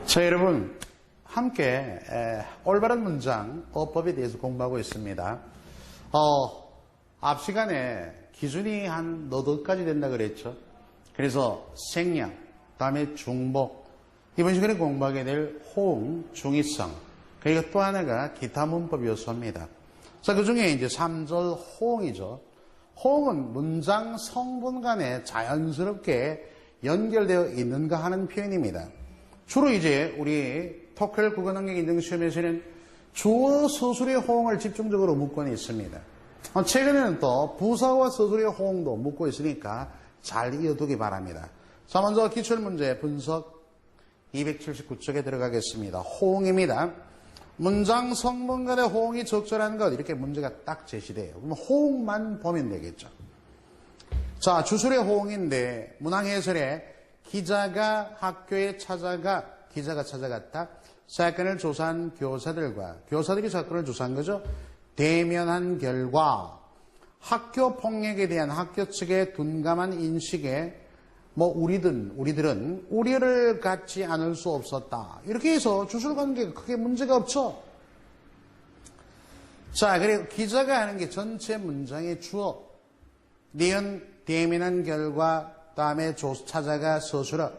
자, 여러분 함께 올바른 문장 어법에 대해서 공부하고 있습니다. 앞 시간에 기준이 한 너덟까지 된다 그랬죠. 그래서 생략, 다음에 중복, 이번 시간에 공부하게 될 호응, 중의성, 그리고 또 하나가 기타 문법 요소입니다. 자, 그 중에 이제 3절 호응이죠. 호응은 문장 성분 간에 자연스럽게 연결되어 있는가 하는 표현입니다. 주로 이제 우리 토플 국어능력 인증 시험에서는 주어 서술의 호응을 집중적으로 묻고는 있습니다. 최근에는 또 부사와 서술의 호응도 묻고 있으니까 잘 이어두기 바랍니다. 자, 먼저 기출문제 분석 279쪽에 들어가겠습니다. 호응입니다. 문장 성분 간의 호응이 적절한 것, 이렇게 문제가 딱 제시돼요. 그럼 호응만 보면 되겠죠. 자, 주술의 호응인데 문항 해설에 기자가 학교에 찾아가, 기자가 찾아갔다. 사건을 조사한 교사들이 사건을 조사한 거죠. 대면한 결과 학교 폭력에 대한 학교 측의 둔감한 인식에 우리들은 우려를 갖지 않을 수 없었다. 이렇게 해서 주술관계가 크게 문제가 없죠. 자, 그리고 기자가 하는 게 전체 문장의 주어, 니은 대면한 결과, 다음에 찾아가 서술어,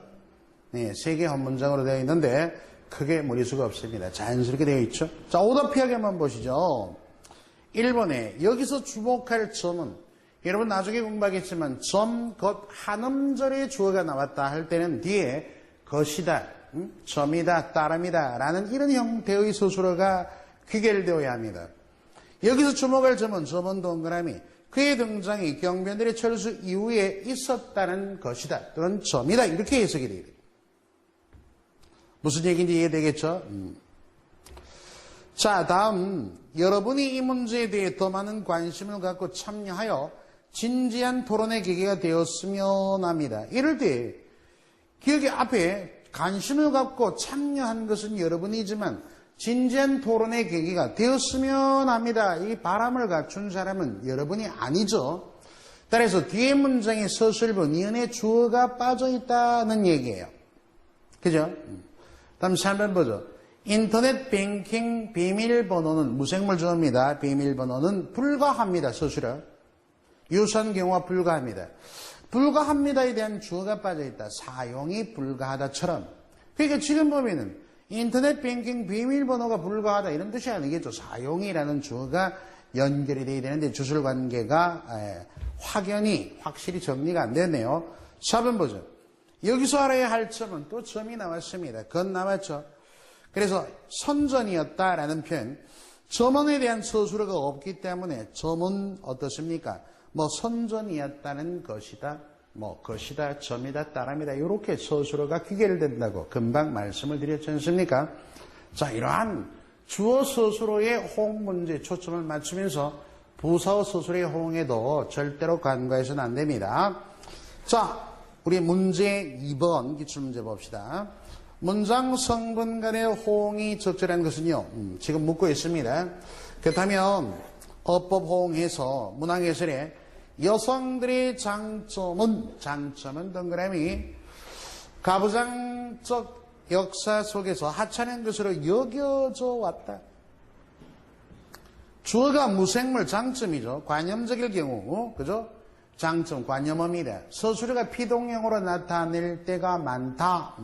네, 3개 한 문장으로 되어 있는데 크게 무리수가 없습니다. 자연스럽게 되어 있죠. 자, 오답 피하기 한번 보시죠. 1번에 여기서 주목할 점은, 여러분 나중에 공부하겠지만 점, 것, 한음절의 주어가 나왔다 할 때는 뒤에 것이다, 점이다, 따름이다 라는 이런 형태의 서술어가 귀결되어야 합니다. 여기서 주목할 점은 점은 동그라미, 그의 등장이 경비원들의 철수 이후에 있었다는 것이다 또는 점이다, 이렇게 해석이 돼요. 무슨 얘기인지 이해되겠죠? 자, 다음 여러분이 이 문제에 대해 더 많은 관심을 갖고 참여하여 진지한 토론의 계기가 되었으면 합니다. 이럴 때 기억의 앞에 관심을 갖고 참여한 것은 여러분이지만 진지한 토론의 계기가 되었으면 합니다. 이 바람을 갖춘 사람은 여러분이 아니죠. 따라서 뒤에 문장에 서술부 니은의 주어가 빠져있다는 얘기예요. 그죠? 다음 3번 보죠. 인터넷 뱅킹 비밀번호는 무생물 주어입니다. 비밀번호는 불가합니다. 서술어. 유사한 경우와 불가합니다. 불가합니다에 대한 주어가 빠져있다. 사용이 불가하다처럼. 그러니까 지금 보면은 인터넷 뱅킹 비밀번호가 불가하다 이런 뜻이 아니겠죠. 사용이라는 주어가 연결이 돼야 되는데 주술 관계가 확실히 정리가 안 됐네요. 4번 보죠. 여기서 알아야 할 점은 또 점이 나왔습니다. 건 나왔죠. 그래서 선전이었다라는 표현, 점원에 대한 서술어가 없기 때문에 점은 어떻습니까? 선전이었다는 것이다, 것이다, 점이다, 따름이다, 이렇게 서술어가 귀결된다고 금방 말씀을 드렸지 않습니까? 자, 이러한 주어 서술어의 호응 문제에 초점을 맞추면서 부사어 서술어의 호응에도 절대로 간과해서는 안 됩니다. 자, 우리 문제 2번 기출문제 봅시다. 문장 성분 간의 호응이 적절한 것은요, 지금 묻고 있습니다. 그렇다면 어법 호응해서 문항 해설에 여성들의 장점은 동그라미 가부장적 역사 속에서 하찮은 것으로 여겨져 왔다. 주어가 무생물 장점이죠. 관념적일 경우, 그죠? 장점, 관념어입니다. 서술어가 피동형으로 나타낼 때가 많다.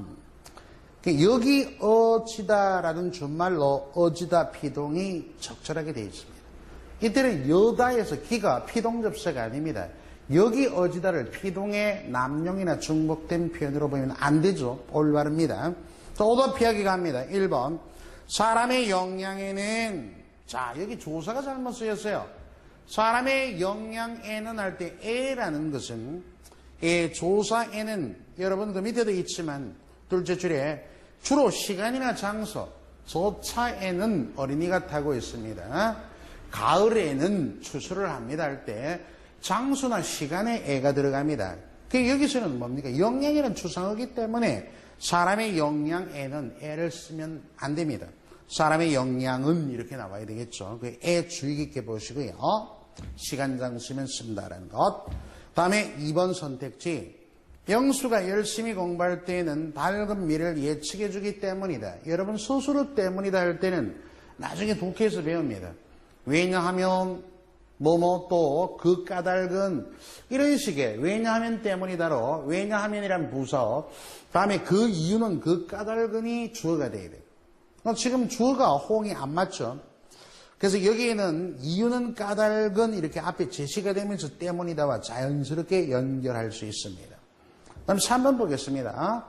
여기 어지다라는 준말로 어지다 피동이 적절하게 되어 있습니다. 이때는 여다에서 기가 피동접사가 아닙니다. 여기 어지다를 피동의 남용이나 중복된 표현으로 보면 안 되죠. 올바릅니다. 또 오답 피하기 갑니다. 1번. 사람의 역량에는, 자, 여기 조사가 잘못 쓰였어요. 사람의 역량에는 할 때 에라는 것은 조사에는 여러분 그 밑에도 있지만 둘째 줄에 주로 시간이나 장소, 조차에는 어린이가 타고 있습니다. 가을에는 추수를 합니다 할 때 장소나 시간에 애가 들어갑니다. 여기서는 뭡니까? 역량에는 추상어기 때문에 사람의 역량에는 애를 쓰면 안 됩니다. 사람의 역량은 이렇게 나와야 되겠죠. 애 주의 깊게 보시고요. 시간 장수면 쓴다라는 것. 다음에 2번 선택지. 영수가 열심히 공부할 때에는 밝은 미래를 예측해 주기 때문이다. 여러분 스스로 때문이다 할 때는 나중에 독해에서 배웁니다. 왜냐하면 뭐뭐 또 그 까닭은 이런 식의 왜냐하면 때문이다로 왜냐하면이란 부사 다음에 그 이유는 그 까닭은이 주어가 돼야 돼요. 지금 주어가 호응이 안 맞죠. 그래서 여기에는 이유는 까닭은 이렇게 앞에 제시가 되면서 때문이다와 자연스럽게 연결할 수 있습니다. 다음 3번 보겠습니다.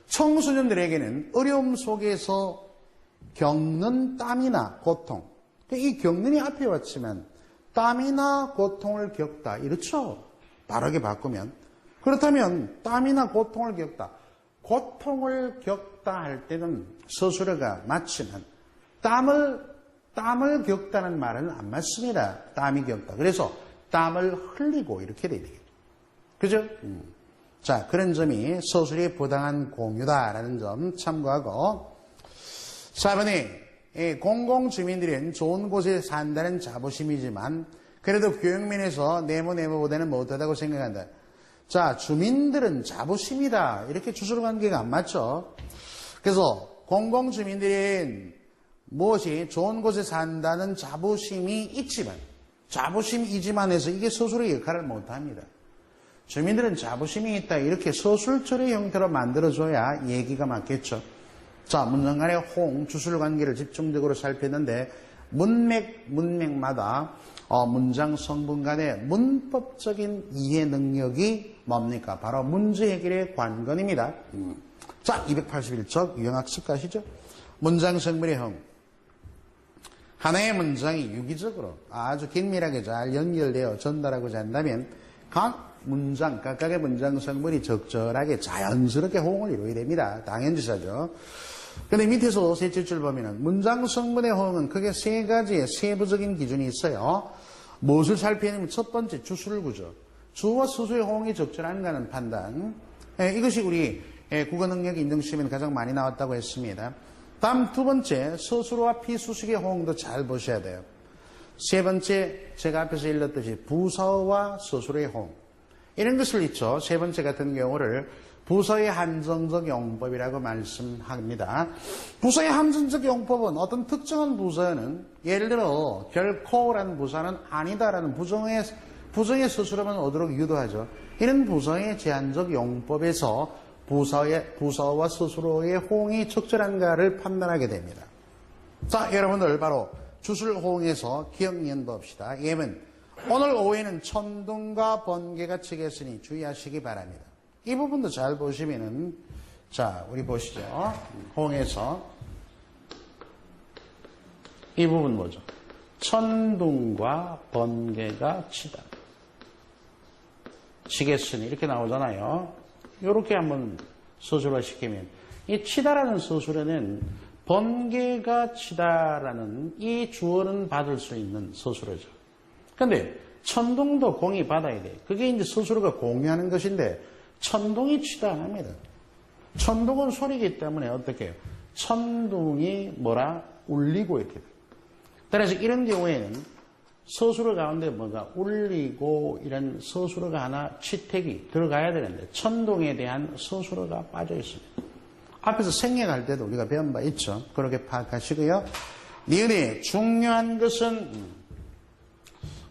청소년들에게는 어려움 속에서 겪는 땀이나 고통. 이 겪는이 앞에 왔지만 땀이나 고통을 겪다. 이렇죠? 바르게 바꾸면. 그렇다면 땀이나 고통을 겪다. 고통을 겪다 할 때는 서술어가 맞지만 땀을 겪다는 말은 안 맞습니다. 땀이 겪다. 그래서 땀을 흘리고 이렇게 돼야 되겠죠. 그죠? 자, 그런 점이 서술의 부당한 공유다라는 점 참고하고 4번에 공공주민들은 좋은 곳에 산다는 자부심이지만 그래도 교육면에서 내모보다는 못하다고 생각한다. 자, 주민들은 자부심이다. 이렇게 주술 관계가 안 맞죠. 그래서 공공주민들은 무엇이 좋은 곳에 산다는 자부심이 있지만 자부심이지만 해서 이게 서술의 역할을 못합니다. 주민들은 자부심이 있다. 이렇게 서술절의 형태로 만들어줘야 얘기가 맞겠죠. 자, 문장 간의 호응, 주술 관계를 집중적으로 살폈는데 문맥마다 문장 성분 간의 문법적인 이해 능력이 뭡니까? 바로 문제 해결의 관건입니다. 자, 281쪽 유형학습 가시죠. 문장 성분의 호응. 하나의 문장이 유기적으로 아주 긴밀하게 잘 연결되어 전달하고자 한다면 각각의 문장 성분이 적절하게 자연스럽게 호응을 이루어야 됩니다. 당연지사죠. 근데 밑에서 셋째 줄 보면은 문장 성분의 호응은 크게 세 가지의 세부적인 기준이 있어요. 무엇을 살피냐면 첫 번째 주술 구조. 주어와 서술의 호응이 적절한가는 판단. 이것이 우리 국어 능력 인증 시험에 가장 많이 나왔다고 했습니다. 다음 두 번째 서술어와 피수식의 호응도 잘 보셔야 돼요. 세 번째 제가 앞에서 읽었듯이 부사어와 서술의 호응. 이런 것을 있죠. 세 번째 같은 경우를 부사의 한정적 용법이라고 말씀합니다. 부사의 한정적 용법은 어떤 특정한 부사는 예를 들어 결코라는 부사는 아니다라는 부정의 서술어만 오도록 유도하죠. 이런 부사의 제한적 용법에서 부사어와 서술어의 호응이 적절한가를 판단하게 됩니다. 자, 여러분들 바로 주술 호응에서 기억 연습합시다. 예문. 오늘 오후에는 천둥과 번개가 치겠으니 주의하시기 바랍니다. 이 부분도 잘 보시면은, 자, 우리 보시죠. 호응에서. 이 부분 뭐죠? 천둥과 번개가 치다. 치겠으니, 이렇게 나오잖아요. 이렇게 한번 서술화 시키면, 이 치다라는 서술에는 번개가 치다라는 이 주어는 받을 수 있는 서술어죠. 근데 천둥도 공이 받아야 돼. 그게 이제 서술어가 공유하는 것인데 천둥이 치다 안 합니다. 천둥은 소리이기 때문에 어떻게 해요? 천둥이 울리고 이렇게 돼요. 따라서 이런 경우에는 서술어 가운데 울리고 이런 서술어가 하나 치택이 들어가야 되는데 천둥에 대한 서술어가 빠져 있습니다. 앞에서 생략할 때도 우리가 배운 바 있죠. 그렇게 파악하시고요. 니은의 중요한 것은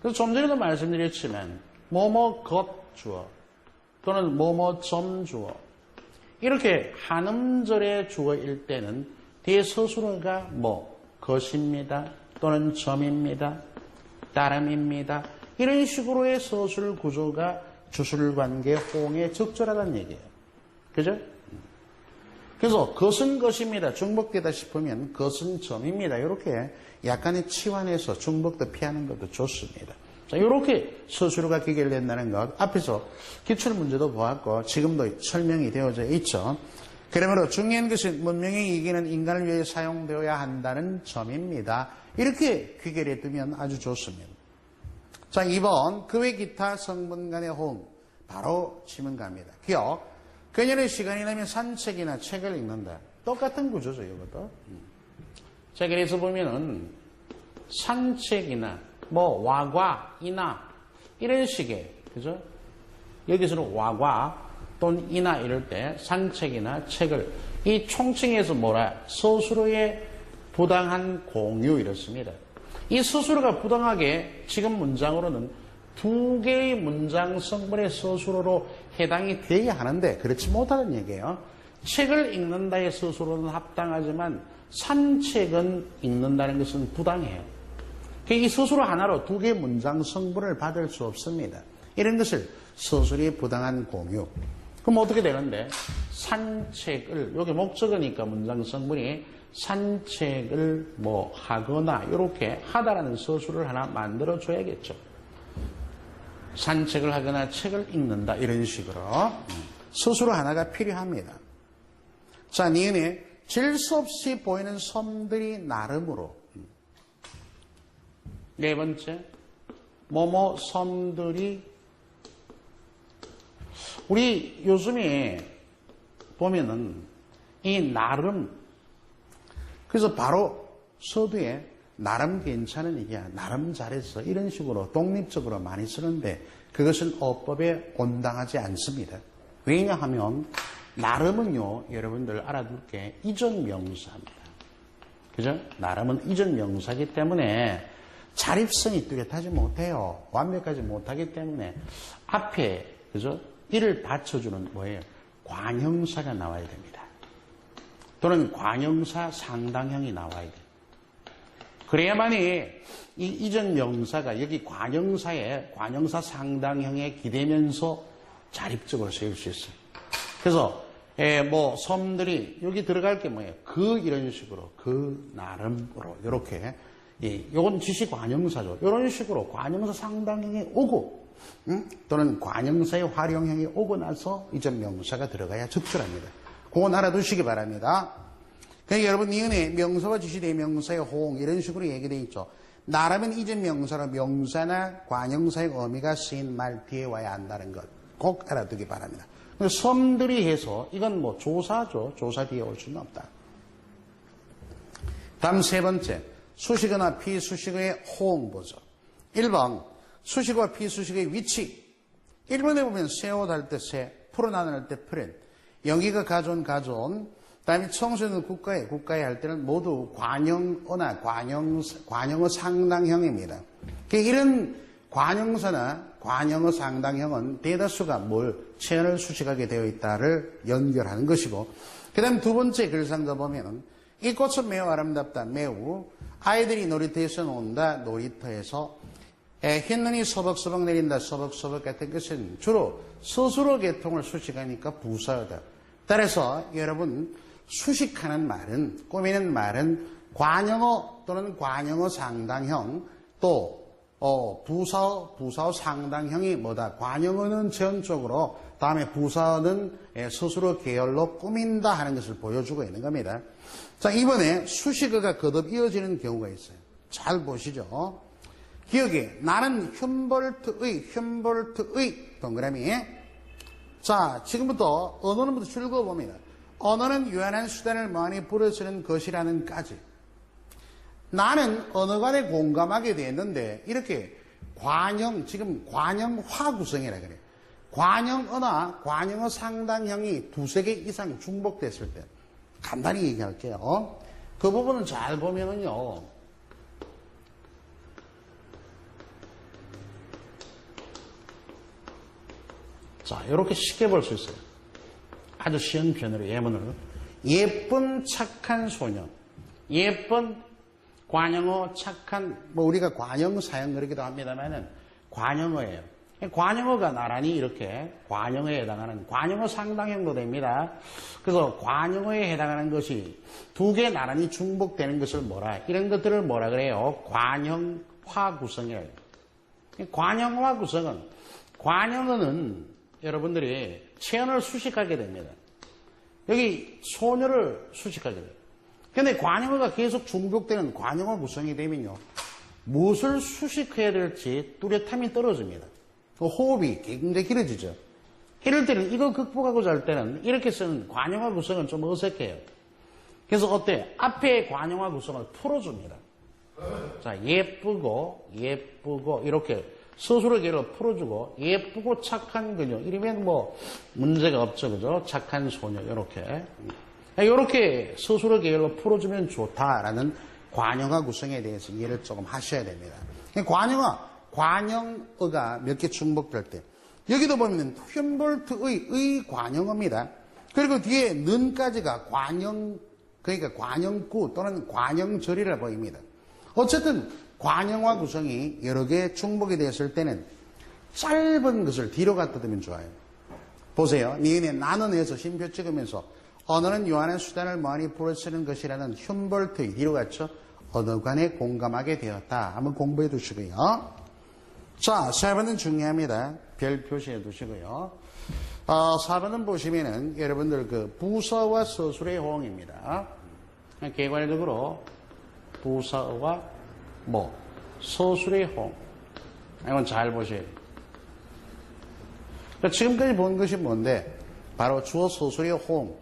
그래서 좀 전에도 말씀드렸지만 뭐뭐 것 주어 또는 뭐뭐 점 주어 이렇게 한음절의 주어일 때는 뒤에 서술어가 것입니다 또는 점입니다 따름입니다 이런 식으로의 서술 구조가 주술관계 호응에 적절하다는 얘기예요. 그죠? 그래서 것은 것입니다. 중복되다 싶으면 것은 점입니다. 이렇게 약간의 치환해서 중복도 피하는 것도 좋습니다. 자, 이렇게 서술어가 귀결된다는 것 앞에서 기출문제도 보았고 지금도 설명이 되어져 있죠. 그러므로 중요한 것은 문명이 이기는 인간을 위해 사용되어야 한다는 점입니다. 이렇게 귀결해 두면 아주 좋습니다. 자, 2번 그 외 기타 성분 간의 호응 바로 지문 갑니다. 기억 그녀는 시간이 나면 산책이나 책을 읽는다. 똑같은 구조죠, 이것도. 자, 그래서 보면은 산책이나 와과이나 이런 식의 그죠? 여기서는 와과 또는 이나 이럴 때 산책이나 책을 이 총칭해서 뭐라? 스스로의 부당한 공유 이렇습니다. 이 스스로가 부당하게 지금 문장으로는 두 개의 문장 성분의 스스로로 해당이 돼야 하는데 그렇지 못하는 얘기예요. 책을 읽는다의 스스로는 합당하지만 산책은 읽는다는 것은 부당해요. 이 스스로 하나로 두 개의 문장 성분을 받을 수 없습니다. 이런 것을 스스로의 부당한 공유. 그럼 어떻게 되는데? 산책을, 여기 목적어니까 문장 성분이 산책을 뭐 하거나 이렇게 하다라는 서술을 하나 만들어 줘야겠죠. 산책을 하거나 책을 읽는다 이런 식으로 서술 하나가 필요합니다. 자, 니은에 질 수 없이 보이는 섬들이 나름으로. 네 번째, 뭐뭐 섬들이. 우리 요즘에 보면은 이 나름, 그래서 바로 서두에 나름 괜찮은 얘기야, 나름 잘했어 이런 식으로 독립적으로 많이 쓰는데 그것은 어법에 온당하지 않습니다. 왜냐하면 나름은요, 여러분들 알아둘 게 이전 명사입니다. 그죠? 나름은 이전 명사이기 때문에 자립성이 뚜렷하지 못해요. 완벽하지 못하기 때문에 앞에, 그죠? 이를 받쳐주는 뭐예요? 관형사가 나와야 됩니다. 또는 관형사 상당형이 나와야 돼요. 그래야만이 이 이전 명사가 여기 관형사 상당형에 기대면서 자립적으로 쓰일 수 있어요. 그래서 뭐 섬들이 여기 들어갈 게 뭐예요? 그 이런 식으로 그 나름으로 이렇게 요건 지시 관형사죠. 이런 식으로 관형사 상당형이 오고 또는 관형사의 활용형이 오고 나서 이전 명사가 들어가야 적절합니다. 그건 알아두시기 바랍니다. 그러니까 여러분 니은에 명사와 지시대 명사의 호응 이런 식으로 얘기되어 있죠. 나라면 이전 명사로 명사나 관형사의 의미가 쓰인 말 뒤에 와야 한다는 것 꼭 알아두기 바랍니다. 섬들이 해서 이건 뭐 조사죠. 조사 뒤에 올 수는 없다. 다음 세 번째, 수식어나 비수식어의 호응 보죠. 1번 수식어와 비수식어의 위치. 1번에 보면 세옷 할 때 세, 풀어나는 할 때 풀은, 영희가 가져온, 다음에 청소년 국가에 할 때는 모두 관형어나 관형어 상당형입니다. 이런 관형사나 관형어 상당형은 대다수가 뭘 체언을 수식하게 되어 있다를 연결하는 것이고, 그 다음 두 번째 글상자 보면은 이 꽃은 매우 아름답다, 매우 아이들이 놀이터에서 논다, 놀이터에서 흰눈이 서벅서벅 내린다, 서벅서벅 같은 것은 주로 스스로 계통을 수식하니까 부사어다. 따라서 여러분 수식하는 말은, 꾸미는 말은 관형어 또는 관형어 상당형, 또 부사어 상당형이 뭐다? 관형어는 전적으로, 다음에 부사어는 스스로 계열로 꾸민다 하는 것을 보여주고 있는 겁니다. 자, 이번에 수식어가 거듭 이어지는 경우가 있어요. 잘 보시죠. 기억에 나는 훔볼트의 동그라미. 자, 지금부터 언어는부터 읽어봅니다. 언어는 유한한 수단을 많이 부르시는 것이라는 까지. 나는 언어 간에 공감하게 됐는데 이렇게 지금 관형화 구성이라 그래요. 관형어나 관형어 상당형이 두세 개 이상 중복됐을 때 간단히 얘기할게요. 그 부분은 잘 보면은요. 자, 이렇게 쉽게 볼 수 있어요. 아주 쉬운 표현으로 예문을. 예쁜 착한 소년. 예쁜 관형어 착한, 뭐 우리가 관형 사용 그러기도 합니다만은 관형어예요. 관형어가 나란히 이렇게 관형어에 해당하는 관형어 상당형도 됩니다. 그래서 관형어에 해당하는 것이 두 개 나란히 중복되는 것을 뭐라, 이런 것들을 뭐라 그래요? 관형화 구성이에요. 관형화 구성은, 관형어는 여러분들이 체언을 수식하게 됩니다. 여기 소녀를 수식하게 돼요. 그런데 관형어가 계속 중복되는 관형어 구성이 되면요, 무엇을 수식해야 될지 뚜렷함이 떨어집니다. 호흡이 굉장히 길어지죠. 이럴 때는, 이거 극복하고자 할 때는 이렇게 쓰는 관형어 구성은 좀 어색해요. 그래서 어때? 앞에 관형어 구성을 풀어줍니다. 자, 예쁘고 이렇게 서술어 계를 풀어주고 예쁘고 착한 그녀 이러면 뭐 문제가 없죠, 그죠? 착한 소녀 이렇게 서술어 계열로 풀어주면 좋다라는 관용어 구성에 대해서 이해를 조금 하셔야 됩니다. 관용어가 몇 개 중복될 때 여기도 보면 훔볼트의 의 관용어입니다. 그리고 뒤에 는까지가 그러니까 관용구 또는 관용절이라 보입니다. 어쨌든 관용어 구성이 여러 개 중복이 되었을 때는 짧은 것을 뒤로 갖다 두면 좋아요. 보세요. 니은에 나는 해서 쉼표 찍으면서 언어는 요한의 수단을 많이 부르시는 것이라는 훔볼트의 뒤로 갔죠. 언어관에 공감하게 되었다. 한번 공부해 두시고요. 자, 4번은 중요합니다. 별 표시해 두시고요. 4번은 보시면은 여러분들 그 부사와 서술의 호응입니다. 개괄적으로 부사와 서술의 호응. 이건 잘 보셔야 돼요. 지금까지 본 것이 뭔데? 바로 주어 서술의 호응.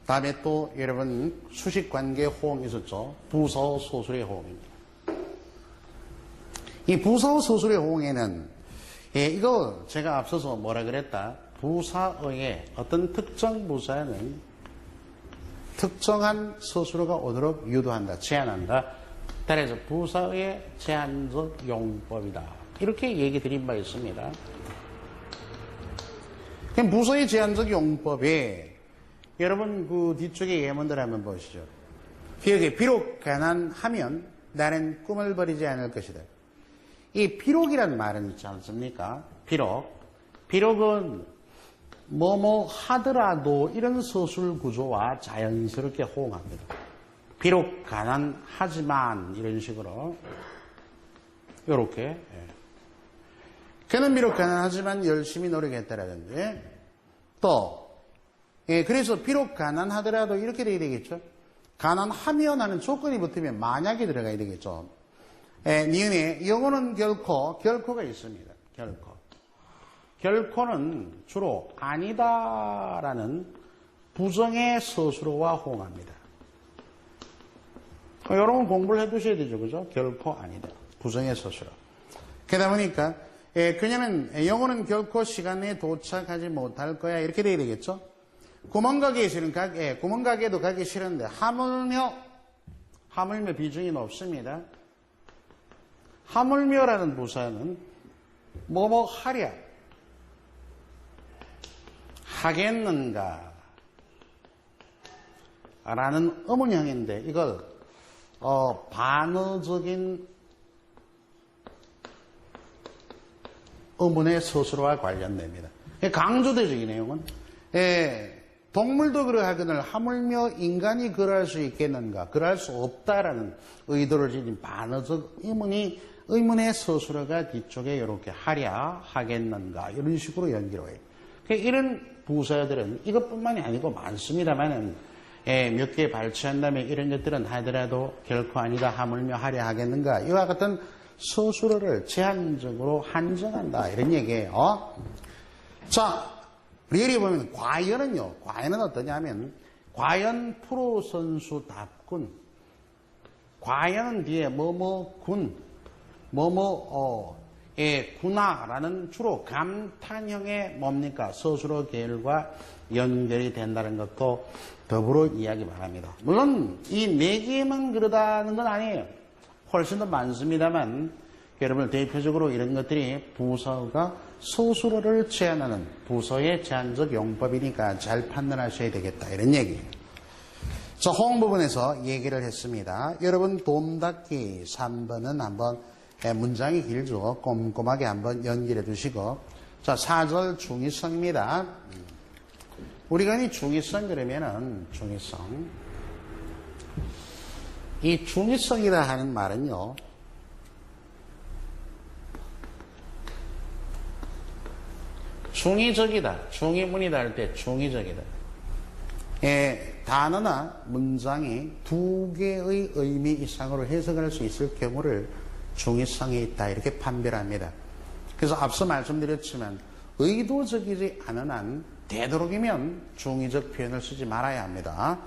다음에 또 여러분 수식관계 호응 있었죠? 부사와 서술의 호응입니다. 이 부사와 서술의 호응에는 이거 제가 앞서서 뭐라 그랬다? 부사어의 어떤 특정 부사에는 특정한 서술어가 오도록 유도한다, 제한한다. 따라서 부사어의 제한적 용법이다. 이렇게 얘기 드린 바 있습니다. 그럼 부사의 제한적 용법에 여러분 그 뒤쪽에 예문들 한번 보시죠. 비록 가난하면 나는 꿈을 버리지 않을 것이다. 이 비록이라는 말은 있지 않습니까? 비록은 뭐뭐 하더라도 이런 서술 구조와 자연스럽게 호응합니다. 비록 가난하지만 이런 식으로 요렇게 그는 비록 가난하지만 열심히 노력했다라든지 또 그래서 비록 가난하더라도 이렇게 돼야 되겠죠. 가난하면 하는 조건이 붙으면 만약에 들어가야 되겠죠. 니은에 영어는 결코가 있습니다. 결코는 주로 아니다라는 부정의 서술어와 호응합니다. 여러분 공부를 해 두셔야 되죠. 그죠? 결코 아니다. 부정의 서술어. 그러다 보니까 그녀는 영어는 결코 시간에 도착하지 못할 거야. 이렇게 돼야 되겠죠? 구멍가게에도 가기 싫은데 하물며 비중이 높습니다. 하물며라는 부사는 뭐뭐 하랴 하겠는가 라는 의문형인데 이걸 반어적인 의문의 서술어와 관련됩니다. 강조되죠, 이 내용은. 동물도 그러하거늘 하물며 인간이 그러할 수 있겠는가, 그러할 수 없다라는 의도를 지닌 반어적 의문의 서술어가 뒤쪽에 이렇게 하랴 하겠는가 이런 식으로 연기를 해요. 이런 부사들은 이것뿐만이 아니고 많습니다만은 몇 개 발췌한다면 이런 것들은 하더라도 결코 아니다, 하물며 하랴 하겠는가 이와 같은 서술어를 제한적으로 한정한다 이런 얘기예요. 자, 리얼히 보면 과연은 어떠냐면 과연 프로 선수답군, 과연은 뒤에 뭐뭐군, 구나라는 주로 감탄형의 뭡니까? 서술어 계열과 연결이 된다는 것도 더불어 이야기 바랍니다. 물론 이 네 개만 그러다는 건 아니에요. 훨씬 더 많습니다만 여러분 대표적으로 이런 것들이 부사어가 서술어를 제한하는 부사의 제한적 용법이니까 잘 판단하셔야 되겠다 이런 얘기예요. 자, 호응 부분에서 얘기를 했습니다. 여러분 돔닫기 3번은 한번 문장이 길죠. 꼼꼼하게 한번 연결해 두시고, 자, 4절 중의성입니다. 우리가 이 중의성 그러면은 이 중의성이라 하는 말은요, 중의적이다, 중의문이다 할 때 중의적이다. 단어나 문장이 두 개의 의미 이상으로 해석할 수 있을 경우를 중의성이 있다 이렇게 판별합니다. 그래서 앞서 말씀드렸지만 의도적이지 않은 한 되도록이면 중의적 표현을 쓰지 말아야 합니다.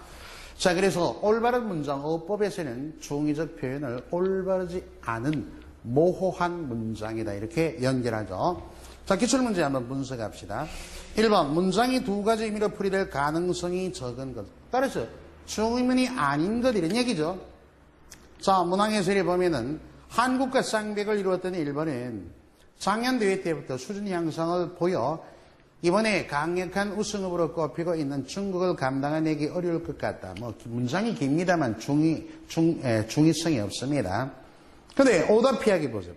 자, 그래서 올바른 문장 어법에서는 중의적 표현을 올바르지 않은 모호한 문장이다. 이렇게 연결하죠. 자, 기출문제 한번 분석합시다. 1번, 문장이 두 가지 의미로 풀이될 가능성이 적은 것. 따라서 중의문이 아닌 것 이런 얘기죠. 자, 문항해설에 보면은 한국과 쌍벽을 이루었던 일본은 작년 대회 때부터 수준 향상을 보여 이번에 강력한 우승후보로 꼽히고 있는 중국을 감당해내기 어려울 것 같다. 뭐 문장이 깁니다만 중의성이 없습니다. 근데 오답 피하기 보죠.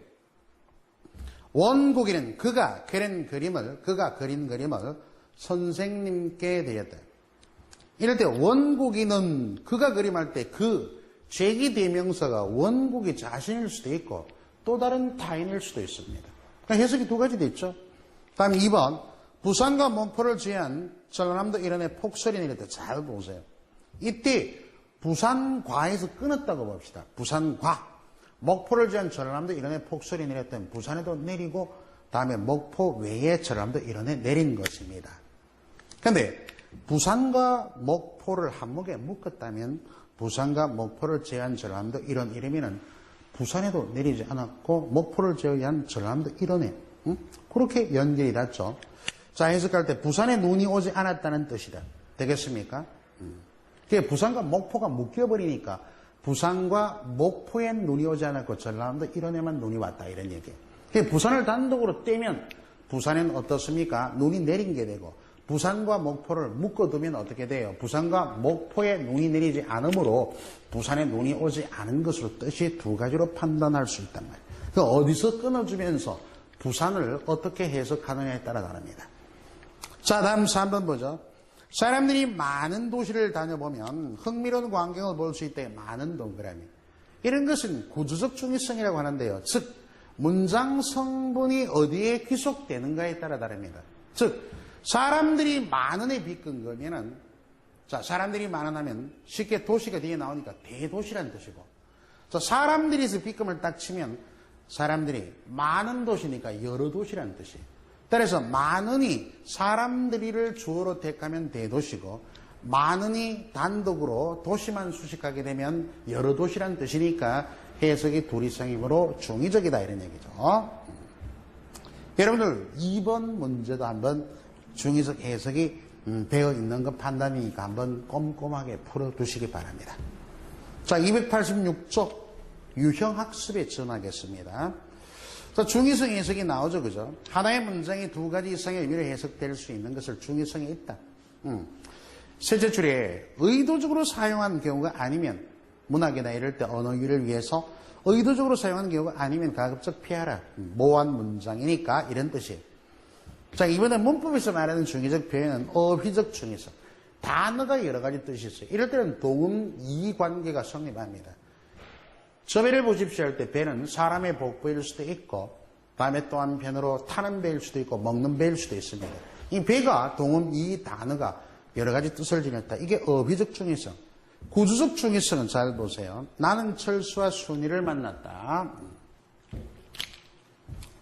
원고기는 그가 그린 그림을 선생님께 드렸다. 이럴 때 원고기는 그가 그림할 때 그 제기대명사가 원고기 자신일 수도 있고 또 다른 타인일 수도 있습니다. 그러니까 해석이 두 가지 됐죠. 다음 2번 부산과 목포를 제한 전라남도 일원의 폭설이 내릴 때 잘 보세요. 이때 부산과에서 끊었다고 봅시다. 부산과 목포를 제한 전라남도 일원의 폭설이 내렸던 부산에도 내리고 다음에 목포 외에 전라남도 일원에 내린 것입니다. 그런데 부산과 목포를 한목에 묶었다면 부산과 목포를 제한 전라남도 일원 이름에는 부산에도 내리지 않았고 목포를 제외한 전라남도 일원에 그렇게 연결이 닿죠. 자, 해석할 때 부산에 눈이 오지 않았다는 뜻이다. 되겠습니까? 그게 부산과 목포가 묶여버리니까 부산과 목포에 눈이 오지 않았고 전라남도 일원에만 눈이 왔다 이런 얘기예요. 부산을 단독으로 떼면 부산에는 어떻습니까? 눈이 내린 게 되고 부산과 목포를 묶어두면 어떻게 돼요? 부산과 목포에 눈이 내리지 않으므로 부산에 눈이 오지 않은 것으로 뜻이 두 가지로 판단할 수 있단 말이에요. 그 어디서 끊어주면서 부산을 어떻게 해석하느냐에 따라 다릅니다. 자, 다음 3번 보죠. 사람들이 많은 도시를 다녀보면 흥미로운 광경을 볼 수 있다. 많은 동그라미. 이런 것은 구조적 중의성이라고 하는데요. 즉 문장 성분이 어디에 귀속되는가에 따라 다릅니다. 즉 사람들이 많은에 빗근 거면은 자, 사람들이 많은 하면 쉽게 도시가 뒤에 나오니까 대도시라는 뜻이고 자, 사람들이서 빗금을 딱 치면 사람들이 많은 도시니까 여러 도시라는 뜻이에요. 따라서 많은이 사람들이를 주어로 택하면 대도시고 많은이 단독으로 도시만 수식하게 되면 여러 도시라는 뜻이니까 해석이 둘이상이므로 중의적이다 이런 얘기죠. 여러분들 2번 문제도 한번 중의적 해석이 되어 있는 것 판단이니까 한번 꼼꼼하게 풀어두시기 바랍니다. 자, 286쪽 유형학습에 전하겠습니다. 자, 중의성 해석이 나오죠, 그죠? 하나의 문장이 두 가지 이상의 의미로 해석될 수 있는 것을 중의성이 있다. 셋째 줄에 의도적으로 사용한 경우가 아니면 문학이나 이럴 때 언어유희를 위해서 의도적으로 사용한 경우가 아니면 가급적 피하라. 모호한 문장이니까 이런 뜻이에요. 자, 이번에 문법에서 말하는 중의적 표현은 어휘적 중의성. 단어가 여러 가지 뜻이 있어요. 이럴 때는 동음 이관계가 성립합니다. 저배를 보십시오 할 때 배는 사람의 복부일 수도 있고 다음에 또 한편으로 타는 배일 수도 있고 먹는 배일 수도 있습니다. 이 배가 동음 이 단어가 여러 가지 뜻을 지녔다. 이게 어휘적 중의성. 구조적 중의성은 잘 보세요. 나는 철수와 순이를 만났다.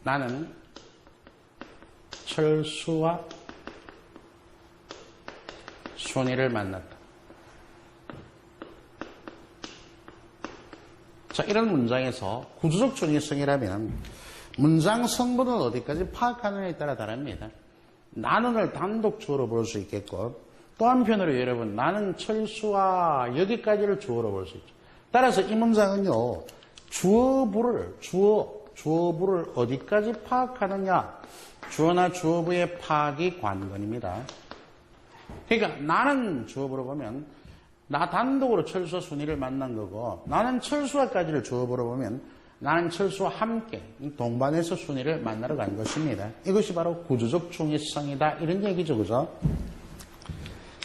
나는 철수와 순이를 만났다. 자, 이런 문장에서 구조적 중의성이라면 문장 성분을 어디까지 파악하느냐에 따라 다릅니다. 나는을 단독 주어로 볼 수 있겠고 또 한편으로 여러분 나는 철수와 여기까지를 주어로 볼 수 있죠. 따라서 이 문장은요. 주어부를 어디까지 파악하느냐 주어나 주어부의 파악이 관건입니다. 그러니까 나는 주어부로 보면 나 단독으로 철수와 순이를 만난 거고 나는 철수와까지를 주어부로 보면 나는 철수와 함께 동반해서 순이를 만나러 간 것입니다. 이것이 바로 구조적 중의성이다 이런 얘기죠. 그죠?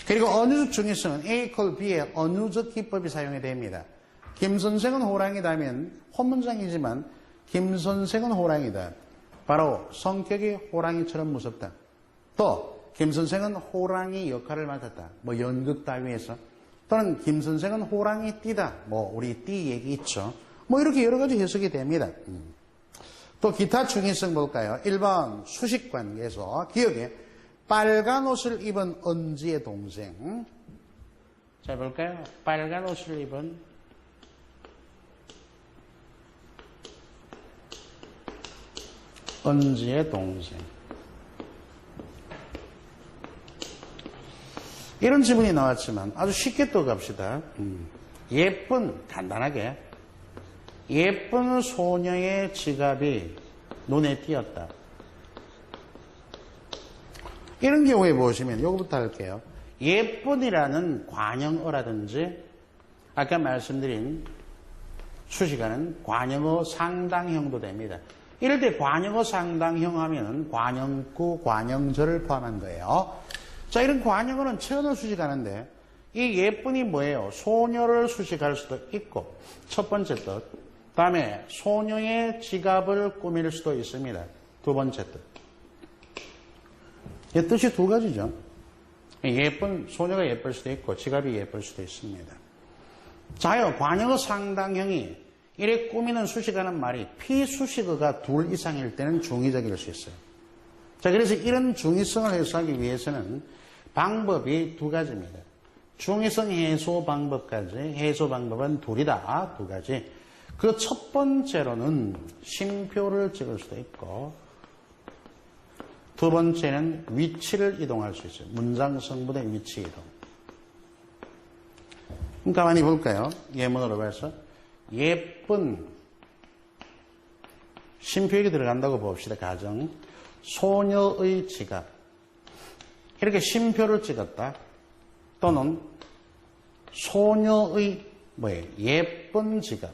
그리고 언어적 중의성은 A, B의 언어적 기법이 사용이 됩니다. 김 선생은 호랑이다면 혼문장이지만 김 선생은 호랑이다. 바로 성격이 호랑이처럼 무섭다. 또 김 선생은 호랑이 역할을 맡았다. 뭐 연극 따위에서 또는 김 선생은 호랑이 띠다. 뭐 우리 띠 얘기 있죠. 뭐 이렇게 여러 가지 해석이 됩니다. 또 기타 중의성 볼까요? 1번 수식관계에서 기억에 빨간 옷을 입은 은지의 동생. 자, 볼까요? 빨간 옷을 입은 은지의 동생. 이런 지문이 나왔지만 아주 쉽게 또 갑시다. 간단하게 예쁜 소녀의 지갑이 눈에 띄었다. 이런 경우에 보시면 요거부터 할게요. 예쁜이라는 관형어라든지 아까 말씀드린 수식어는 관형어 상당형도 됩니다. 이럴 때 관형어 상당형 하면 관형구, 관형절을 포함한 거예요. 자, 이런 관형어는 천을 수식하는데 이 예쁜이 뭐예요? 소녀를 수식할 수도 있고 첫 번째 뜻, 다음에 소녀의 지갑을 꾸밀 수도 있습니다. 두 번째 뜻. 이 뜻이 두 가지죠. 예쁜 소녀가 예쁠 수도 있고 지갑이 예쁠 수도 있습니다. 자요, 관형어 상당형이 이래 꾸미는 수식하는 말이 피수식어가 둘 이상일 때는 중의적일 수 있어요. 자, 그래서 이런 중의성을 해소하기 위해서는 방법이 두 가지입니다. 중의성 해소 방법까지, 해소 방법은 둘이다, 두 가지. 그 첫 번째로는 쉼표를 찍을 수도 있고, 두 번째는 위치를 이동할 수 있어요. 문장 성분의 위치 이동. 그럼 가만히 볼까요? 예문으로 봐서 예쁜 쉼표에 들어간다고 봅시다. 가정. 소녀의 지갑. 이렇게 쉼표를 찍었다. 또는 소녀의 예쁜 지갑.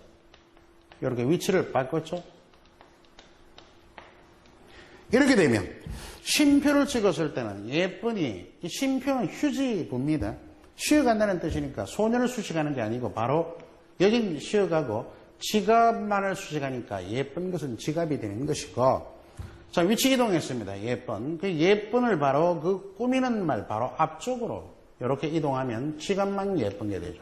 이렇게 위치를 바꿨죠. 이렇게 되면 쉼표를 찍었을 때는 예쁜이, 이 쉼표는 휴지부입니다. 쉬어간다는 뜻이니까 소녀를 수식하는 게 아니고 바로 여긴 쉬어가고 지갑만을 수식하니까 예쁜 것은 지갑이 되는 것이고, 자, 위치 이동했습니다. 예쁜. 그 예쁜을 바로 그 꾸미는 말 바로 앞쪽으로 이렇게 이동하면 지갑만 예쁜 게 되죠.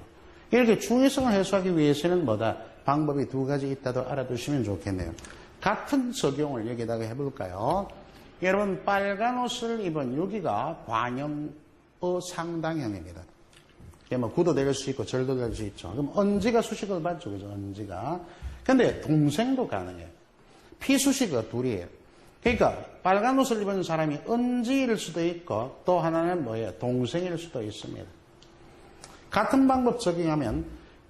이렇게 중의성을 해소하기 위해서는 뭐다? 방법이 두 가지 있다도 알아두시면 좋겠네요. 같은 적용을 여기다가 해볼까요? 여러분, 빨간 옷을 입은 여기가 관형어 상당형입니다. 뭐 구도 될 수 있고 절도 될 수 있죠. 그럼 언지가 수식을 받죠. 그죠? 언지가. 근데 동생도 가능해요. 피수식어 둘이에요. 그러니까 빨간 옷을 입은 사람이 언지일 수도 있고 또 하나는 뭐예요? 동생일 수도 있습니다. 같은 방법 적용하면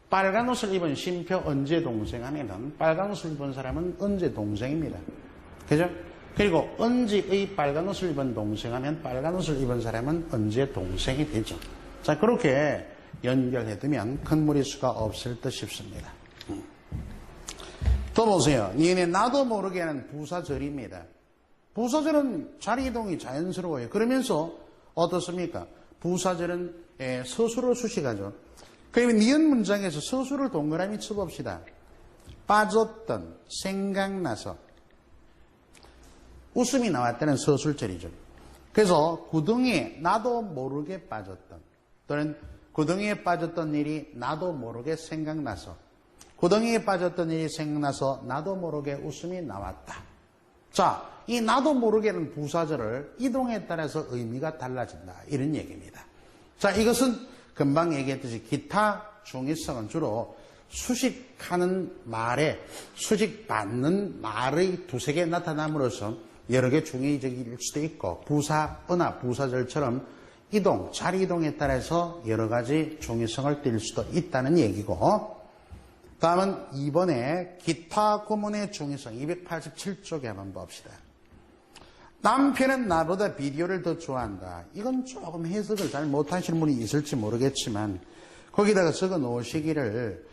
빨간 옷을 입은 쉼표 언제 동생 하면은 빨간 옷을 입은 사람은 언제 동생입니다. 그죠? 그리고 언지의 빨간 옷을 입은 동생 하면 빨간 옷을 입은 사람은 언제 동생이 되죠. 자, 그렇게 연결해두면 큰 무리수가 없을 듯 싶습니다. 또 보세요. 얘네 나도 모르게 하는 부사절입니다. 부사절은 자리 이동이 자연스러워요. 그러면서 어떻습니까? 부사절은 서술을 수식하죠. 그러면 니은 문장에서 서술을 동그라미 쳐봅시다. 빠졌던, 생각나서. 웃음이 나왔다는 서술절이죠. 그래서 구덩이에 나도 모르게 빠졌던, 또는 구덩이에 빠졌던 일이 나도 모르게 생각나서, 구덩이에 빠졌던 일이 생각나서 나도 모르게 웃음이 나왔다. 자, 이 나도 모르게는 부사절을 이동에 따라서 의미가 달라진다. 이런 얘기입니다. 자, 이것은 금방 얘기했듯이 기타 중의성은 주로 수식하는 말에 수식받는 말의 두세 개 나타남으로써 여러 개 중의적일 수도 있고 부사어나 부사절처럼 이동, 자리 이동에 따라서 여러 가지 중의성을 띌 수도 있다는 얘기고, 다음은 2번에 기타 구문의 중의성 287쪽에 한번 봅시다. 남편은 나보다 비디오를 더 좋아한다. 이건 조금 해석을 잘 못하시는 분이 있을지 모르겠지만 거기다가 적어 놓으시기를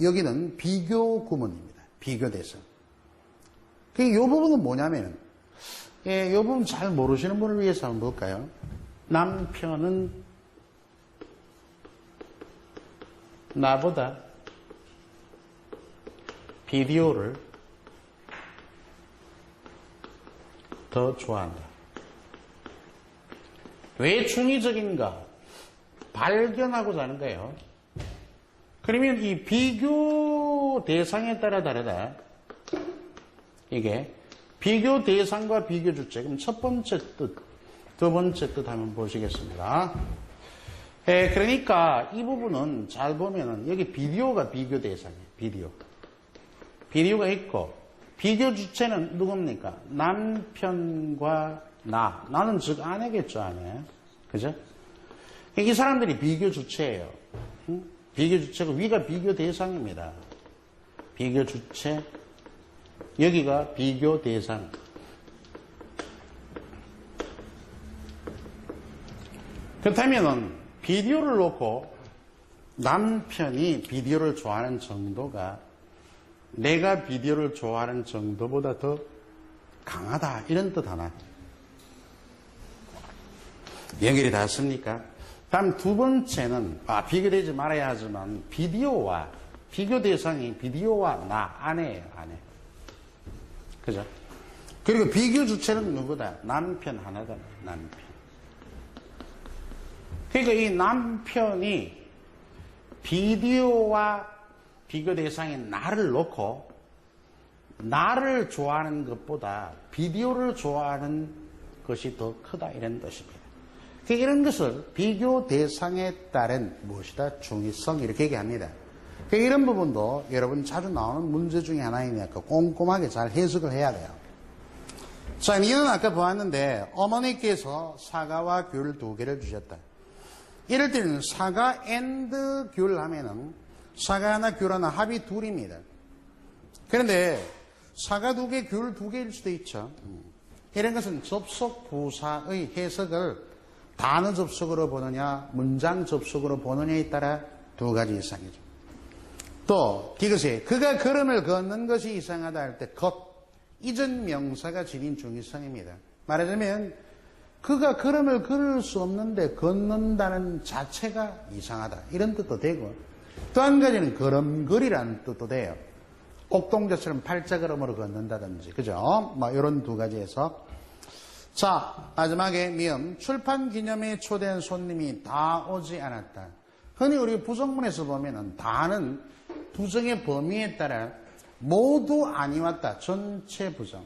여기는 비교 구문입니다. 비교 대상. 이 부분은 뭐냐면 이 부분 잘 모르시는 분을 위해서 한번 볼까요? 남편은 나보다 비디오를 더 좋아한다. 왜 중의적인가? 발견하고자 하는 거예요. 그러면 이 비교 대상에 따라 다르다. 이게 비교 대상과 비교 주체. 그럼 첫 번째 뜻, 두 번째 뜻 한번 보시겠습니다. 그러니까 이 부분은 잘 보면은 여기 비디오가 비교 대상이에요. 비디오가 있고 비교 주체는 누굽니까? 남편과 나. 나는 즉 아내겠죠, 아내. 그죠? 이 사람들이 비교 주체예요. 비교 주체고 위가 비교 대상입니다. 비교 주체, 여기가 비교 대상. 그렇다면은 비디오를 놓고 남편이 비디오를 좋아하는 정도가 내가 비디오를 좋아하는 정도보다 더 강하다, 이런 뜻 하나. 연결이 닿습니까? 다음 두 번째는 비교되지 말아야 하지만 비디오와 비교 대상이 비디오와 나, 아내예요, 아내. 그죠? 그리고 비교 주체는 누구다? 남편 하나다, 남편. 그러니까 이 남편이 비디오와 비교 대상인 나를 놓고 나를 좋아하는 것보다 비디오를 좋아하는 것이 더 크다, 이런 뜻입니다. 그러니까 이런 것을 비교 대상에 따른 무엇이다? 중의성, 이렇게 얘기합니다. 그러니까 이런 부분도 여러분 자주 나오는 문제 중에 하나이니까 꼼꼼하게 잘 해석을 해야 돼요. 자, 이는 아까 보았는데 어머니께서 사과와 귤 2개를 주셨다. 이럴 때는 사과 앤드 귤 하면은 사과 하나, 귤 하나, 합이 2입니다. 그런데 사과 2개, 귤 2개일 수도 있죠. 이런 것은 접속 부사의 해석을 단어 접속으로 보느냐, 문장 접속으로 보느냐에 따라 2가지 이상이죠. 또 이것이 그가 걸음을 걷는 것이 이상하다 할 때 걷, 이전 명사가 지닌 중의성입니다. 말하자면 그가 걸음을 걸을 수 없는데 걷는다는 자체가 이상하다, 이런 뜻도 되고, 또 한 가지는 걸음걸이라는 뜻도 돼요. 옥동자처럼 팔자걸음으로 걷는다든지, 그죠? 뭐 이런 2가지에서. 자, 마지막에 미음, 출판 기념회에 초대한 손님이 다 오지 않았다. 흔히 우리 부정문에서 보면은 다는 부정의 범위에 따라 모두 아니 왔다, 전체 부정.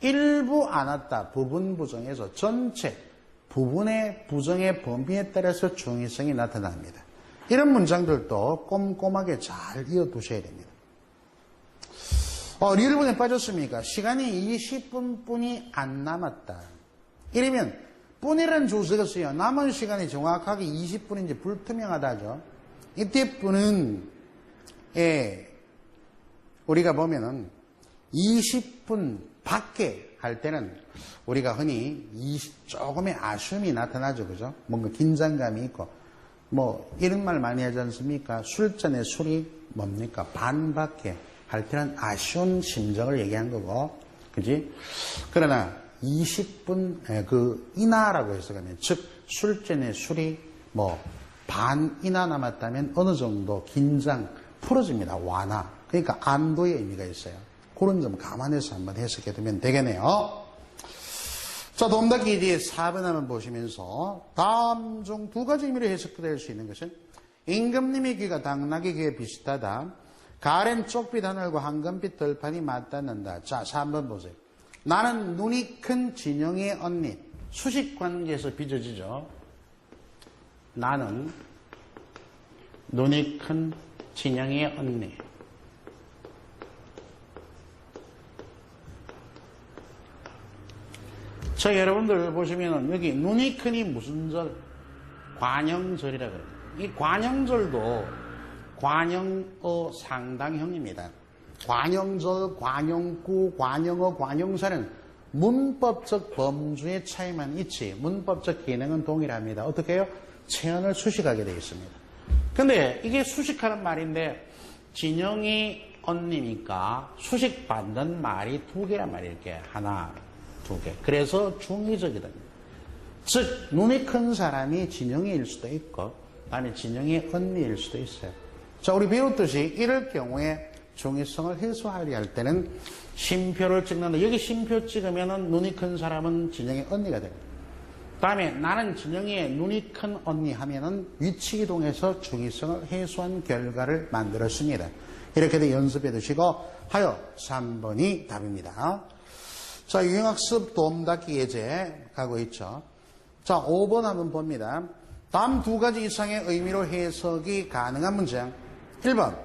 일부 안 왔다, 부분 부정에서 전체, 부분의 부정의 범위에 따라서 중의성이 나타납니다. 이런 문장들도 꼼꼼하게 잘 이어두셔야 됩니다. 리을분에 빠졌습니까? 시간이 20분뿐이 안 남았다. 이러면 뿐이라는 조세가 쓰여 남은 시간이 정확하게 20분인지 불투명하다죠. 이때 뿐은 우리가 보면은 20분 밖에 할 때는 우리가 흔히 조금의 아쉬움이 나타나죠. 그죠? 뭔가 긴장감이 있고, 뭐, 이런 말 많이 하지 않습니까? 술잔에 술이 뭡니까? 반밖에 할 때는 아쉬운 심정을 얘기한 거고, 그지? 그러나 20분, 이나라고 해석하면, 즉, 술잔에 술이 뭐, 반 이나 남았다면 어느 정도 긴장 풀어집니다. 완화. 그러니까 안도의 의미가 있어요. 그런 점 감안해서 한번 해석해 두면 되겠네요. 자, 도움닫기 이제 4번 한번 보시면서 다음 중 2가지 의미로 해석될 수 있는 것은 임금님의 귀가 당나귀 귀에 비슷하다. 가을엔 쪽빛 하늘과 황금빛 들판이 맞닿는다. 자, 3번 보세요. 나는 눈이 큰 진영의 언니. 수식 관계에서 빚어지죠. 나는 눈이 큰 진영의 언니. 자, 여러분들 보시면 여기 눈이 크니 무슨 절? 관형절이라고 해요. 이 관형절도 관형어 상당형입니다. 관형절, 관형구, 관형어, 관형사는 문법적 범주의 차이만 있지 문법적 기능은 동일합니다. 어떻게 해요? 체언을 수식하게 되어 있습니다. 근데 이게 수식하는 말인데 진영이 언니니까 수식받는 말이 2개란 말이에요. 이렇게 하나, 2개. 그래서 중의적이다. 즉 눈이 큰 사람이 진영이일 수도 있고 아니 진영이 언니일 수도 있어요. 자, 우리 배웠듯이 이럴 경우에 중의성을 해소하려 할 때는 쉼표를 찍는다. 여기 쉼표 찍으면은 눈이 큰 사람은 진영의 언니가 됩니다. 다음에 나는 진영이의 눈이 큰 언니 하면은 위치 이동해서 중의성을 해소한 결과를 만들었습니다. 이렇게도 연습해 두시고 하여 3번이 답입니다. 자, 유형학습 도움닫기 예제 가고 있죠. 자, 5번 한번 봅니다. 다음 2가지 이상의 의미로 해석이 가능한 문장. 1번,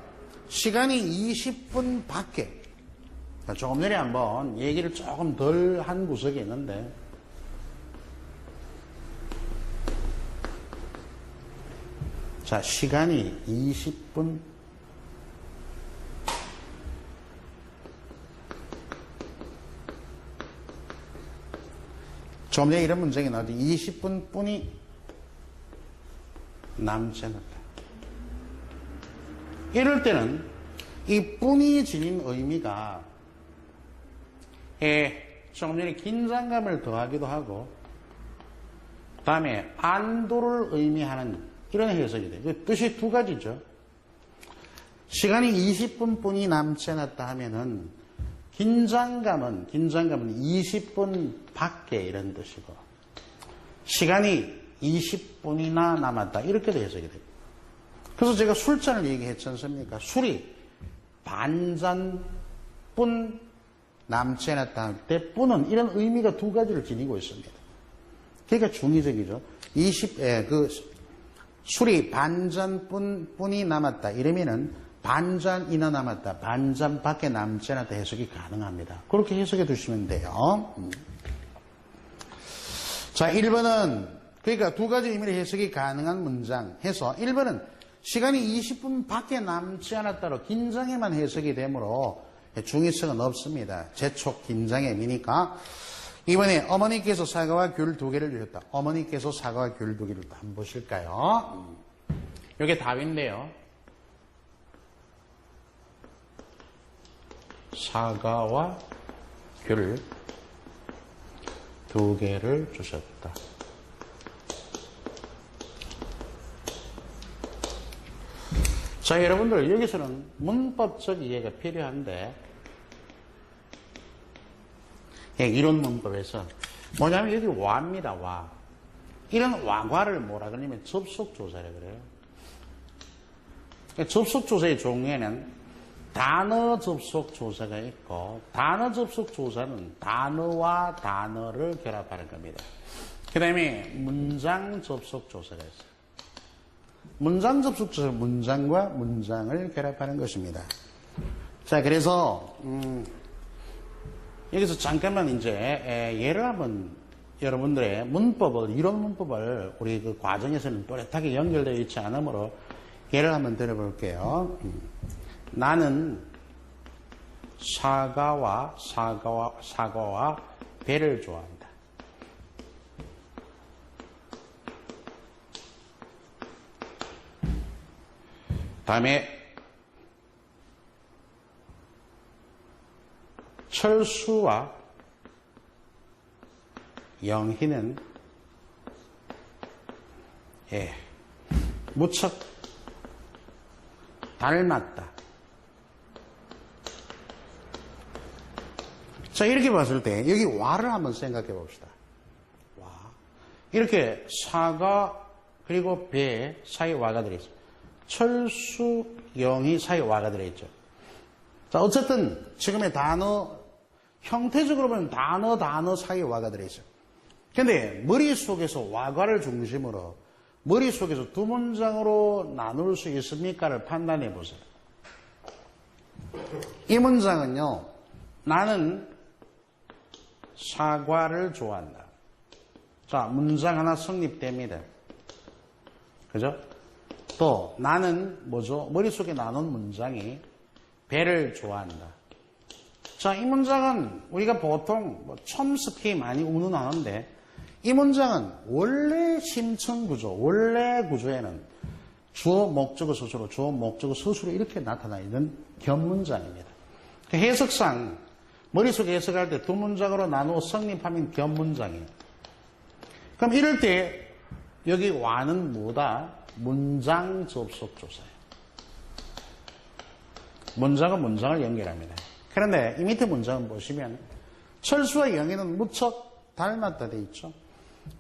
시간이 20분 밖에. 조금 전에 한번 얘기를 조금 덜 한 구석이 있는데, 자, 시간이 20분, 조금 전에 이런 문장이 나오죠. 20분 뿐이 남지 않았다. 이럴 때는 이 뿐이 지닌 의미가 조금 전에 긴장감을 더하기도 하고, 그 다음에 안도를 의미하는 이런 해석이 돼요. 뜻이 두 가지죠. 시간이 20분 뿐이 남지 않았다 하면은 긴장감은 20분 밖에 이런 뜻이고, 시간이 20분이나 남았다 이렇게도 해석이 돼요. 그래서 제가 술잔을 얘기했지 않습니까? 술이 반잔뿐 남지 않았다 할 때 뿐은 이런 의미가 두 가지를 지니고 있습니다. 그러니까 중의적이죠. 술이 반잔뿐이 남았다 이러면은 반잔이나 남았다, 반잔밖에 남지 않았다 해석이 가능합니다. 그렇게 해석해 두시면 돼요. 자, 1번은 그러니까 두 가지 의미로 해석이 가능한 문장 해서 1번은 시간이 20분 밖에 남지 않았다로 긴장에만 해석이 되므로 중의성은 없습니다. 재촉 긴장의 의미니까. 이번에 어머니께서 사과와 귤 2개를 주셨다. 어머니께서 사과와 귤 2개를 한번 보실까요? 이게 답인데요. 사과와 귤 2개를 주셨다. 자, 여러분들 여기서는 문법적 이해가 필요한데, 이론 문법에서 뭐냐면 여기 와입니다. 와. 이런 와과를 뭐라 그러냐면 접속조사라 그래요. 접속조사의 종류에는 단어 접속조사가 있고, 단어 접속조사는 단어와 단어를 결합하는 겁니다. 그 다음에 문장 접속조사가 있어요. 문장 접속조사는 문장과 문장을 결합하는 것입니다. 자, 그래서 여기서 잠깐만 이제 예를 한번 여러분들의 문법을, 이론 문법을 우리 그 과정에서는 또렷하게 연결되어 있지 않으므로 예를 한번 들어볼게요. 나는 사과와 배를 좋아한다. 다음에 철수와 영희는 무척 닮았다. 자, 이렇게 봤을 때 여기 와를 한번 생각해 봅시다. 와. 이렇게 사과 그리고 배 사이에 와가 들어있어요. 철수, 영희 사이에 와가 들어있죠. 자, 어쨌든 지금의 단어 형태적으로 보면 단어 사이에 와가 들어있어요. 근데 머릿속에서 와과를 중심으로 머릿속에서 두 문장으로 나눌 수 있습니까를 판단해 보세요. 이 문장은요, 나는 사과를 좋아한다. 자, 문장 하나 성립됩니다. 그죠? 또 나는 뭐죠? 머릿속에 나눈 문장이 배를 좋아한다. 자, 이 문장은 우리가 보통 촘스키 많이 운운하는데, 이 문장은 원래 심층 구조, 원래 구조에는 주어, 목적어, 서술어, 주어, 목적어, 서술어 이렇게 나타나 있는 견문장입니다. 해석상 머릿속에 해석할 때 두 문장으로 나누어 성립하면 견문장이에요. 그럼 이럴 때 여기 와는 뭐다? 문장 접속 조사예요. 문장은 문장을 연결합니다. 그런데 이 밑에 문장을 보시면 철수와 영희는 무척 닮았다 돼 있죠.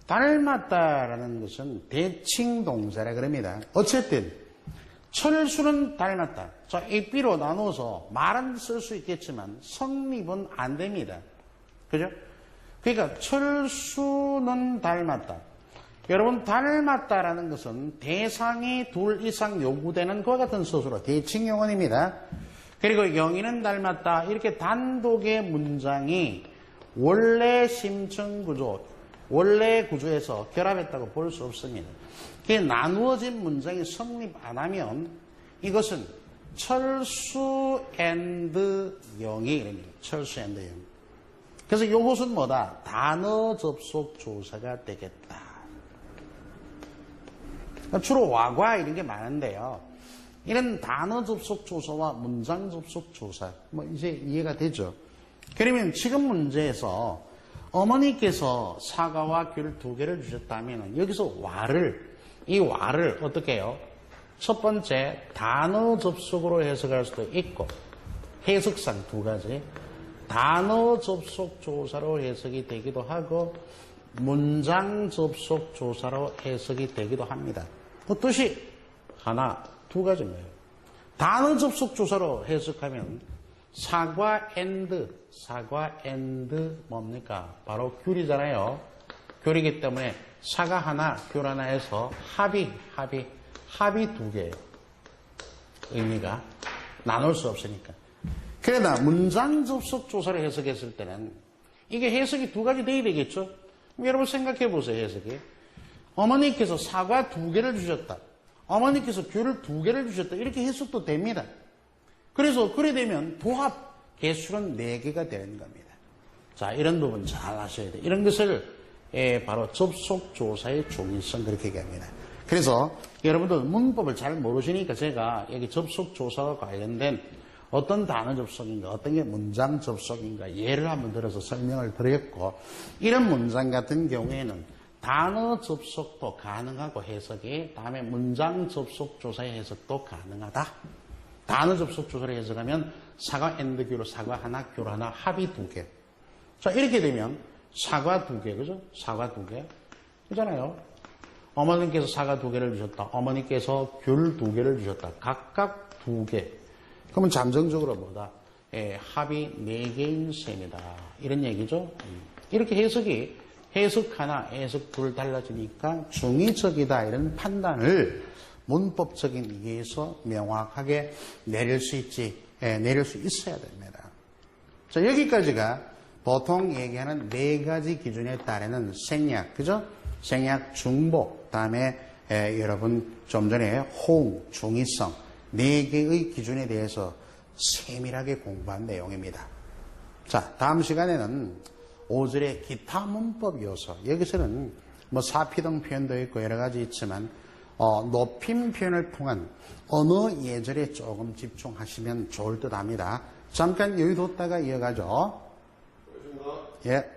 닮았다라는 것은 대칭 동사라 그럽니다. 어쨌든 철수는 닮았다. 자, 입비로 나누어서 말은 쓸 수 있겠지만 성립은 안 됩니다. 그죠? 그러니까 철수는 닮았다. 여러분, 닮았다라는 것은 대상이 둘 이상 요구되는 그와 같은 서술어 대칭 용언입니다. 그리고 영희는 닮았다. 이렇게 단독의 문장이 원래 심층구조, 원래 구조에서 결합했다고 볼 수 없습니다. 그게 나누어진 문장이 성립 안 하면 이것은 철수 앤드 영희 이런 거예요. 철수 앤드 영희. 그래서 이것은 뭐다? 단어 접속 조사가 되겠다. 주로 와과 이런 게 많은데요. 이런 단어 접속 조사와 문장 접속 조사, 뭐 이제 이해가 되죠. 그러면 지금 문제에서 어머니께서 사과와 귤 2개를 주셨다면 여기서 이 와를 어떻게 해요? 첫 번째 단어 접속으로 해석할 수도 있고 해석상 2가지 단어 접속 조사로 해석이 되기도 하고 문장 접속 조사로 해석이 되기도 합니다. 그 뜻이 하나, 2가지인 거예요. 단어 접속 조사로 해석하면 사과 앤드 뭡니까? 바로 귤이잖아요. 귤이기 때문에 사과 하나, 귤 하나 해서 합이 2개예요. 의미가 나눌 수 없으니까. 그러나 문장 접속 조사를 해석했을 때는 이게 해석이 2가지 돼야 되겠죠? 여러분 생각해 보세요. 해석이. 어머니께서 사과 2개를 주셨다. 어머니께서 귤을 2개를 주셨다. 이렇게 해석도 됩니다. 그래서 그래 되면 도합 개수는 4개가 되는 겁니다. 자, 이런 부분 잘 아셔야 돼요. 이런 것을 바로 접속 조사의 중요성 그렇게 얘기합니다. 그래서 여러분들 문법을 잘 모르시니까 제가 여기 접속 조사와 관련된 어떤 단어 접속인가, 어떤 게 문장 접속인가 예를 한번 들어서 설명을 드렸고, 이런 문장 같은 경우에는 단어 접속도 가능하고 해석이, 다음에 문장 접속 조사의 해석도 가능하다. 단어 접속 조사를 해석하면 사과 앤드 귤, 사과 하나, 귤 하나, 합이 2개. 자, 이렇게 되면 사과 2개, 그죠? 사과 2개. 그잖아요. 어머니께서 사과 2개를 주셨다. 어머니께서 귤 2개를 주셨다. 각각 2개. 그러면 잠정적으로 뭐다? 합이 4개인 셈이다. 이런 얘기죠. 이렇게 해석 하나, 해석 둘 달라지니까 중의적이다. 이런 판단을 문법적인 이해에서 명확하게 내릴 수 있어야 됩니다. 자, 여기까지가 보통 얘기하는 4가지 기준에 따르는 생략, 그죠? 생략, 중복, 다음에 여러분 좀 전에 호응, 중의성 4개의 기준에 대해서 세밀하게 공부한 내용입니다. 자, 다음 시간에는 5절의 기타 문법 요소, 여기서는 뭐 사피등 표현도 있고 여러 가지 있지만 높임 표현을 통한 언어 예절에 조금 집중하시면 좋을 듯 합니다. 잠깐 여유 뒀다가 이어가죠. 예.